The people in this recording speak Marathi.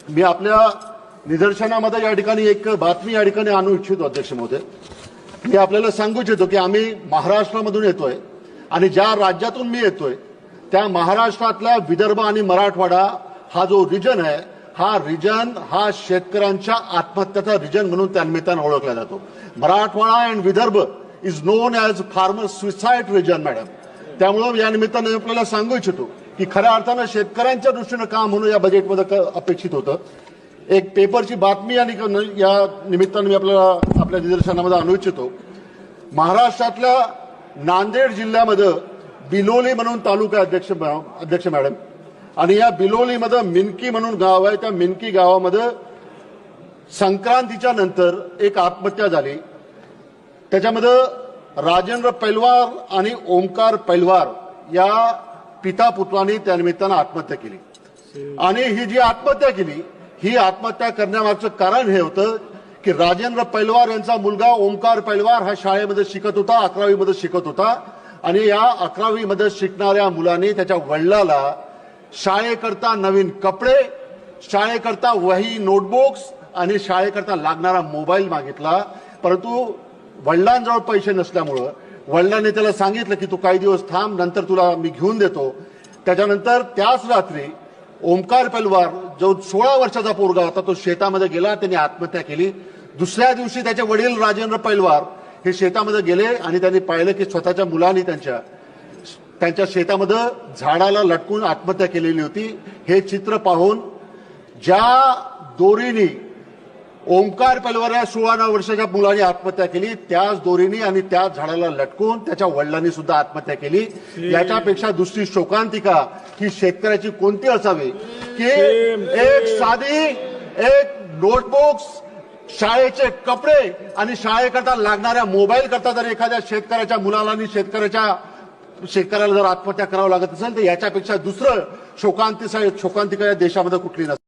मी आपल्या निदर्शनामध्ये या ठिकाणी एक बातमी या ठिकाणी आणू इच्छितो अध्यक्ष महोदय. मी आपल्याला सांगू इच्छितो की आम्ही महाराष्ट्रामधून येतोय आणि ज्या राज्यातून मी येतोय त्या महाराष्ट्रातल्या विदर्भ आणि मराठवाडा हा जो रिजन आहे हा शेतकऱ्यांच्या आत्महत्याचा रिजन म्हणून त्यानिमित्तानं ओळखला जातो. Marathwada and Vidarbha is known as farmer suicide region madam. त्यामुळे या निमित्तानं आपल्याला सांगू इच्छितो की खऱ्या अर्थानं शेतकऱ्यांच्या दृष्टीनं काम म्हणून या बजेटमध्ये अपेक्षित होतं. एक पेपरची बातमी या निमित्तानं मी आपल्याला आपल्या निदर्शनामध्ये आणू इच्छितो. महाराष्ट्रातल्या नांदेड जिल्ह्यामध्ये बिलोली म्हणून तालुका अध्यक्ष मॅडम, आणि या बिलोलीमध्ये मिनकी म्हणून गाव आहे. त्या मिनकी गावामध्ये संक्रांतीच्या नंतर एक आत्महत्या झाली. त्याच्यामध्ये राजेंद्र पैलवार आणि ओमकार पैलवार या पिता पुत्रांनी त्यानिमित्तानं आत्महत्या केली. आणि ही जी आत्महत्या केली ही आत्महत्या करण्यामागचं कारण हे होतं की राजेंद्र पैलवार यांचा मुलगा ओमकार पैलवार हा शाळेमध्ये शिकत होता, 11वी मध्ये शिकत होता. आणि या 11वी मध्ये शिकणाऱ्या मुलांनी त्याच्या वडिलाला शाळेकरता नवीन कपडे, शाळेकरता वही, नोटबुक्स आणि शाळेकरता लागणारा मोबाईल मागितला. परंतु वडिलांजवळ पैसे नसल्यामुळं वडिलांनी त्याला सांगितलं की तू काही दिवस थांब, नंतर तुला मी घेऊन देतो. त्याच्यानंतर त्याच रात्री ओमकार पैलवार जो 16 वर्षाचा पोरगा होता तो शेतामध्ये गेला, त्यांनी आत्महत्या केली. दुसऱ्या दिवशी त्याचे वडील राजेंद्र पैलवार हे शेतामध्ये गेले आणि त्यांनी पाहिलं की स्वतःच्या मुलांनी त्यांच्या शेतामध्ये झाडाला लटकून आत्महत्या केलेली होती. हे चित्र पाहून ज्या दोरीनी ओमकार पैलवार या 16 वर्षाच्या मुलाने आत्महत्या केली त्याच दोरीनी आणि त्याच झाडाला लटकून त्याच्या वडिलांनी सुद्धा आत्महत्या केली. याच्यापेक्षा दुसरी शोकांतिका ही शेतकऱ्याची कोणती असावी की एक साधी नोटबुक्स, शाळेचे कपडे आणि शाळेकरता लागणाऱ्या मोबाईल करता जर एखाद्या शेतकऱ्याच्या मुलाला आणि शेतकऱ्याला जर आत्महत्या करावं लागत असेल तर याच्यापेक्षा दुसरं शोकांतिका या देशामध्ये कुठली नसते.